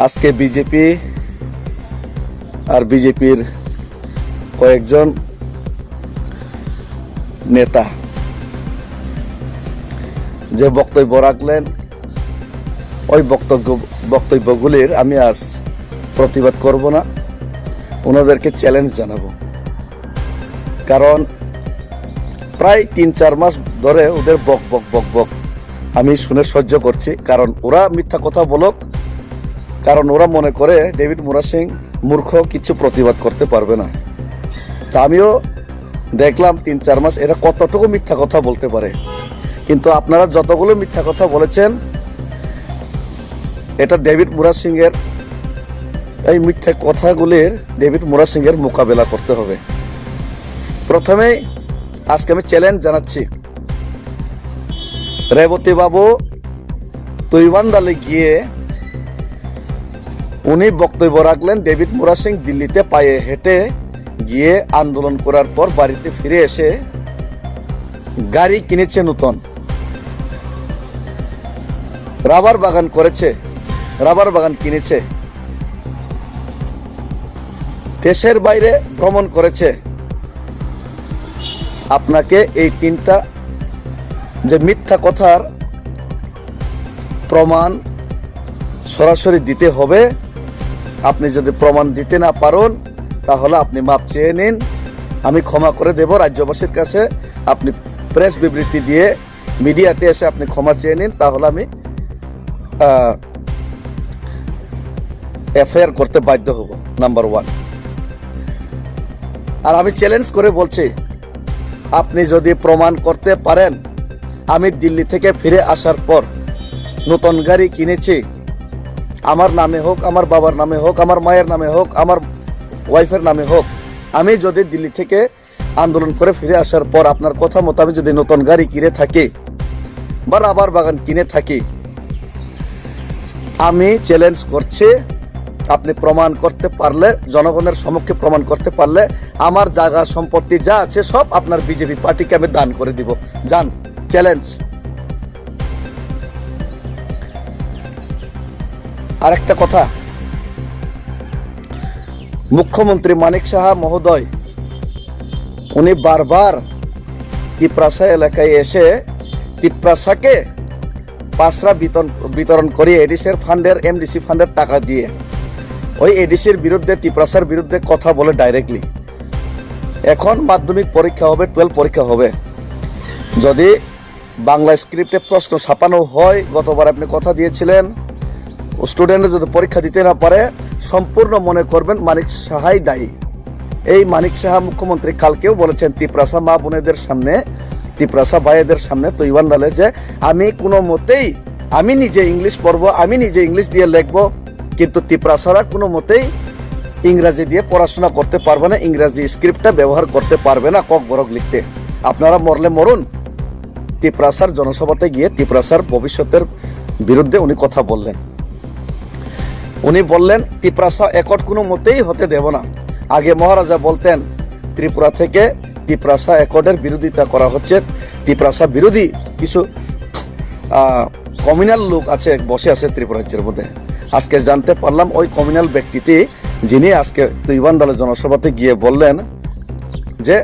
আজকে বিজেপি আর বিজেপির কয়েকজন নেতা যে বক্তব্য রাখলেন, ওই বক্তব্যগুলির আমি আজ প্রতিবাদ করব না, ওনাদেরকে চ্যালেঞ্জ জানাবো। কারণ প্রায় ৩-৪ মাস ধরে ওদের বক বক বক বক আমি শুনে সহ্য করছি। কারণ ওরা মিথ্যা কথা বলুক, কারণ ওরা মনে করে ডেভিড মুরা সিং মূর্খ, কিছু প্রতিবাদ করতে পারবে না। তা আমিও দেখলাম ৩-৪ মাস এরা কতটুকু মিথ্যা কথা বলতে পারে। কিন্তু আপনারা যতগুলো মিথ্যা কথা বলেছেন, এটা ডেভিড মুরা সিং এর, এই মিথ্যা কথাগুলির ডেভিড মুরা সিং এর মোকাবেলা করতে হবে। প্রথমেই আজকে আমি চ্যালেঞ্জ জানাচ্ছি, রেবতী বাবু তৈবান্দালে গিয়ে উনি বক্তব্য রাখলেন, ডেভিড মুরা সিং দিল্লিতে পায়ে হেঁটে গিয়ে আন্দোলন করার পর বাড়িতে ফিরে এসে গাড়ি কিনেছে নতুন, রাবার বাগান করেছে, রাবার বাগান কিনেছে, দেশের বাইরে ভ্রমণ করেছে। আপনাকে এই তিনটা যে মিথ্যা কথার প্রমাণ সরাসরি দিতে হবে। আপনি যদি প্রমাণ দিতে না পারেন তাহলে আপনি মাপ চেয়ে নিন, আমি ক্ষমা করে দেব রাজ্যবাসীর কাছে। আপনি প্রেস বিবৃতি দিয়ে মিডিয়াতে এসে আপনি ক্ষমা চেয়ে নিন, তাহলে আমি এফআইআর করতে বাধ্য হব, নাম্বার 1। আর আমি চ্যালেঞ্জ করে বলছি, আপনি যদি প্রমাণ করতে পারেন আমি দিল্লি থেকে ফিরে আসার পর নতুন গাড়ি কিনেছি, আমার নামে হোক, আমার বাবার নামে হোক, আমার মায়ের নামে হোক, আমার ওয়াইফের নামে হোক, আমি যদি দিল্লি থেকে আন্দোলন করে ফিরে আসার পর আপনার কথা মতো আমি যদি নতুন গাড়ি কিনে থাকি বা রাবার বাগান কিনে থাকি, আমি চ্যালেঞ্জ করছি, আপনি প্রমাণ করতে পারলে, জনগণের সম্মুখে প্রমাণ করতে পারলে আমার জায়গা সম্পত্তি যা আছে সব আপনার বিজেপি পার্টিকে আমি দান করে দিব। যান, চ্যালেঞ্জ। আরেকটা কথা, মুখ্যমন্ত্রী মানিক সাহা মহোদয় উনি বারবার তিপ্রাসা এলাকায় এসে তিপ্রাসাকে পাসরা বিতরণ করিয়ে এডিসির ফান্ডের, এমডিসি ফান্ডের টাকা দিয়ে ওই এডিসির বিরুদ্ধে, তিপ্রাসার বিরুদ্ধে কথা বলে ডাইরেক্টলি। এখন মাধ্যমিক পরীক্ষা হবে, 12 পরীক্ষা হবে, যদি বাংলা স্ক্রিপ্টে প্রশ্ন ছাপানো হয়, গতবার আপনি কথা দিয়েছিলেন, স্টুডেন্টরা যদি পরীক্ষা দিতে না পারে সম্পূর্ণ মনে করবেন মানিক সাহাই দায়ী। এই মানিক সাহা মুখ্যমন্ত্রী কালকেও বলেছেন তিপ্রাসা মা বোনেদের সামনে, তিপ্রাসা ভাইদের সামনে তৈবান্দালে, যে আমি কোনো মতেই, আমি নিজে ইংলিশ পড়বো, আমি নিজে ইংলিশ দিয়ে লিখবো, কিন্তু তিপ্রাসারা কোনো মতেই ইংরাজি দিয়ে পড়াশোনা করতে পারবে না, ইংরাজি স্ক্রিপ্টটা ব্যবহার করতে পারবে না কক বরক লিখতে। আপনারা মরলে মরুন। তিপ্রাসার জনসভাতে গিয়ে তিপ্রাসার ভবিষ্যতের বিরুদ্ধে উনি কথা বললেন। উনি বললেন তিপ্রাসা একট কোনো মতেই হতে দেব না। আগে মহারাজা বলতেন ত্রিপুরা থেকে তিপ্রাসা একটের বিরোধিতা করা হচ্ছে, তিপ্রাসা বিরোধী কিছু কমিউনাল লোক আছে, বসে আছে ত্রিপুরা রাজ্যের মধ্যে। আজকে জানতে পারলাম ওই কমিউনাল ব্যক্তিটি, যিনি আজকে তৈবান্দালে জনসভাতে গিয়ে বললেন যে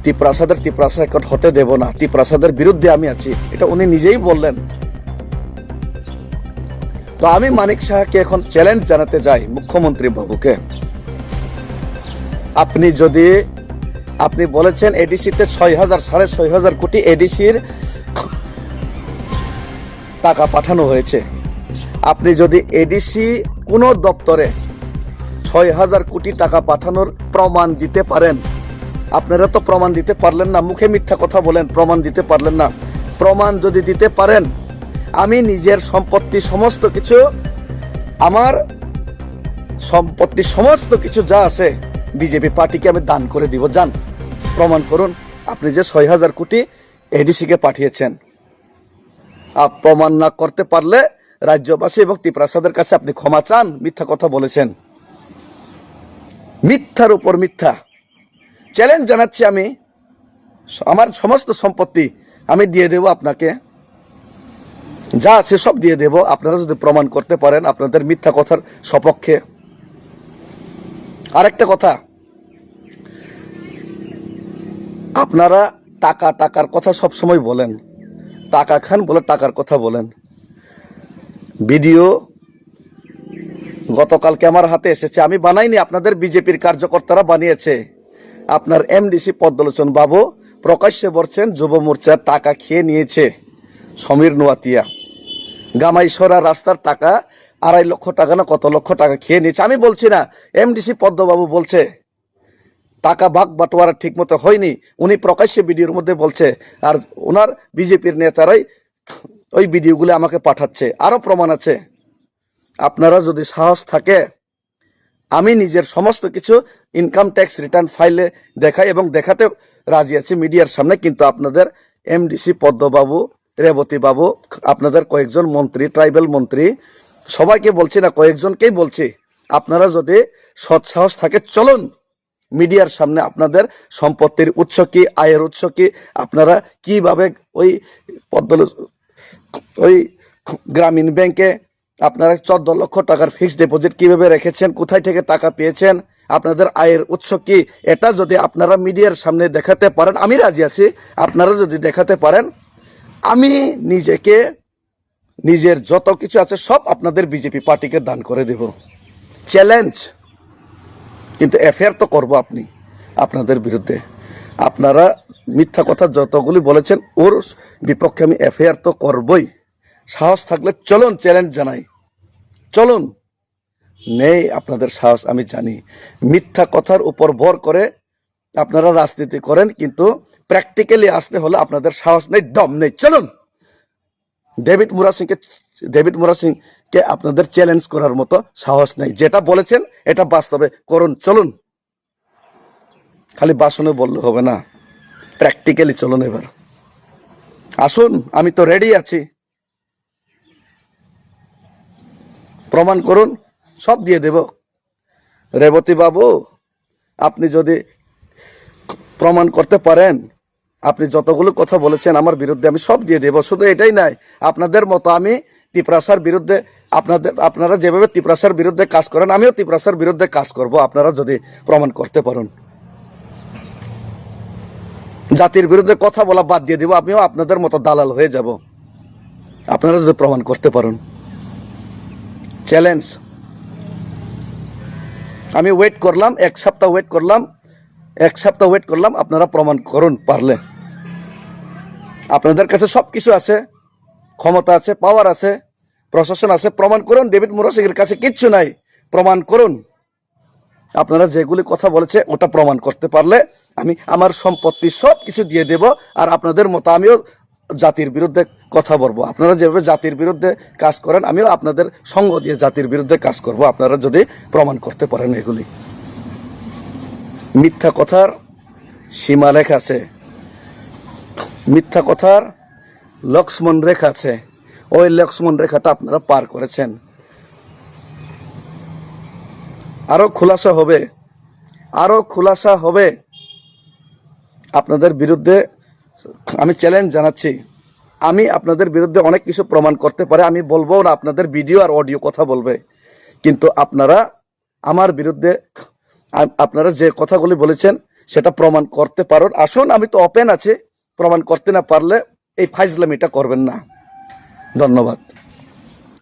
তিপ্রাসা একট হতে দেব না, তিপ্রাসাদের বিরুদ্ধে আমি আছি, এটা উনি নিজেই বললেন। তো আমি মানিক সাহাকে এখন চ্যালেঞ্জ জানাতে যাই, মুখ্যমন্ত্রী বাবুকে, আপনি যদি, আপনি বলেছেন এডিসিতে 6,500 কোটি এডিসির টাকা পাঠানো হয়েছে। আপনি যদি এডিসি কোন দপ্তরে 6,000 কোটি টাকা পাঠানোর প্রমাণ দিতে পারেন, আপনারা তো প্রমাণ দিতে পারলেন না, মুখে মিথ্যা কথা বলেন, প্রমাণ দিতে পারলেন না। প্রমাণ যদি দিতে পারেন, আমি নিজের সম্পত্তি সমস্ত কিছু, আমার সম্পত্তি সমস্ত কিছু যা আছে বিজেপি পার্টিকে আমি দান করে দিব। যান, প্রমাণ করুন আপনি যে 6,000 কোটি এডিসিকে পাঠিয়েছেন। প্রমাণ না করতে পারলে রাজ্যবাসী এবং তিপ্রাসাদের কাছে আপনি ক্ষমা চান, মিথ্যা কথা বলেছেন, মিথ্যার উপর মিথ্যা। চ্যালেঞ্জ জানাচ্ছি, আমি আমার সমস্ত সম্পত্তি আমি দিয়ে দেব আপনাকে, যা আছে সব দিয়ে দেব আপনারা যদি প্রমাণ করতে পারেন আপনাদের মিথ্যা কথার সপক্ষে। আরেকটা কথা, আপনারা টাকার কথা সব সময় বলেন, টাকা খান বলে টাকার কথা বলেন। ভিডিও গতকালকে আমার হাতে এসেছে, আমি বানাইনি, আপনাদের বিজেপির কার্যকর্তারা বানিয়েছে। আপনার এমডিসি পদ্মলোচন বাবু প্রকাশ্যে বলছেন যুব মোর্চার টাকা খেয়ে নিয়েছে সমীর নোয়াতিয়া। গামাইসরা রাস্তার টাকা 2.5 লক্ষ টাকা না কত লক্ষ টাকা খেয়ে নিয়েছে। আমি বলছি না, এমডিসি পদ্মবাবু বলছে টাকা ভাগ বাটোয়ারা ঠিক মতো হয়নি, উনি প্রকাশ্যে ভিডিওর মধ্যে বলছে। আর ওনার বিজেপির নেতারাই ওই ভিডিওগুলো আমাকে পাঠাচ্ছে, আরো প্রমাণ আছে। আপনারা যদি সাহস থাকে, আমি নিজের সমস্ত কিছু ইনকাম ট্যাক্স রিটার্ন ফাইলে দেখাই এবং দেখাতে রাজি আছি মিডিয়ার সামনে। কিন্তু আপনাদের এমডিসি পদ্মবাবু, রেবতী বাবু, আপনাদের কয়েকজন মন্ত্রী, ট্রাইবাল মন্ত্রী, সবাইকে বলছি না, কয়েকজনকেই বলছি, আপনারা যদি সৎ সাহস থাকে চলুন মিডিয়ার সামনে আপনাদের সম্পত্তির উৎস কি, আয়ের উৎস কি, আপনারা কিভাবে ওই গ্রামীণ ব্যাংকে আপনারা 14 লক্ষ টাকার ফিক্সড ডিপোজিট কিভাবে রেখেছেন, কোথায় থেকে টাকা পেয়েছেন, আপনাদের আয়ের উৎস কি, এটা যদি আপনারা মিডিয়ার সামনে দেখাতে পারেন আমি রাজি আছি। আপনারা যদি দেখাতে পারেন আমি নিজেকে, নিজের যত কিছু আছে সব আপনাদের বিজেপি পার্টিকে দান করে দেব, চ্যালেঞ্জ। কিন্তু এফআইআর তো করবো আপনাদের বিরুদ্ধে। আপনারা মিথ্যা কথা যতগুলি বলেছেন ওর বিপক্ষে আমি এফআইআর তো করবই। সাহস থাকলে চলুন, চ্যালেঞ্জ জানাই, চলুন। নেই আপনাদের সাহস, আমি জানি। মিথ্যা কথার উপর ভর করে আপনারা রাজনীতি করেন, কিন্তু প্র্যাকটিক্যালি আসতে হলে আপনাদের সাহস নেই, দম নেই। চলুন, ডেভিড মুরা সিংকে আপনাদের চ্যালেঞ্জ করার মতো সাহস নেই। যেটা বলেছেন এটা বাস্তবে করুন, চলুন। খালি বাসনে বললে হবে না, প্র্যাকটিক্যালি চলুন। এবার আসুন, আমি তো রেডি আছি। প্রমাণ করুন, সব দিয়ে দেব। রেবতী বাবু, আপনি যদি প্রমাণ করতে পারেন, আপনি যতগুলো কথা বলেছেন আমার বিরুদ্ধে, আমি সব দিয়ে দেব। শুধু এটাই নাই, আপনাদের মতো আমি তিপ্রাসার বিরুদ্ধে, আপনারা যেভাবে তিপ্রাসার বিরুদ্ধে কাজ করেন আমিও তিপ্রাসার বিরুদ্ধে কাজ করব, আপনারা যদি প্রমাণ করতে পারেন। জাতির বিরুদ্ধে কথা বলা বাদ দিয়ে দিব, আমিও আপনাদের মতো দালাল হয়ে যাব, আপনারা যদি প্রমাণ করতে পারেন। চ্যালেঞ্জ। আমি ওয়েট করলাম, 1 সপ্তাহ ওয়েট করলাম, আপনারা প্রমাণ করুন পারলে। আপনাদের কাছে সবকিছু আছে, ক্ষমতা আছে, পাওয়ার আছে, প্রশাসন আছে, প্রমাণ করুন। ডেভিড মুরা সিংয়ের কাছে কিচ্ছু নাই, প্রমাণ করুন। আপনারা যেগুলি কথা বলেছে ওটা প্রমাণ করতে পারলে আমি আমার সম্পত্তি সব কিছু দিয়ে দেব। আর আপনাদের মতো আমিও জাতির বিরুদ্ধে কথা বলবো। আপনারা যেভাবে জাতির বিরুদ্ধে কাজ করেন আমিও আপনাদের সঙ্গ দিয়ে জাতির বিরুদ্ধে কাজ করব, আপনারা যদি প্রমাণ করতে পারেন এগুলি। মিথ্যা কথার সীমারেখা আছে, মিথ্যা কথার লক্ষ্মণ রেখা আছে, ওই লক্ষ্মণ রেখাটা আপনারা পার করেছেন। আরো খোলাসা হবে আপনাদের বিরুদ্ধে। আমি চ্যালেঞ্জ জানাচ্ছি, আমি আপনাদের বিরুদ্ধে অনেক কিছু প্রমাণ করতে পারে, আমি বলবো না, আপনাদের ভিডিও আর অডিও কথা বলবে। কিন্তু আপনারা আমার বিরুদ্ধে আপনারা যে কথাগুলি বলেছেন সেটা প্রমাণ করতে পারেন। আসুন, আমি তো ওপেন আছি। প্রমাণ করতে না পারলে এই ফাইজলামিটা করবেন না। ধন্যবাদ।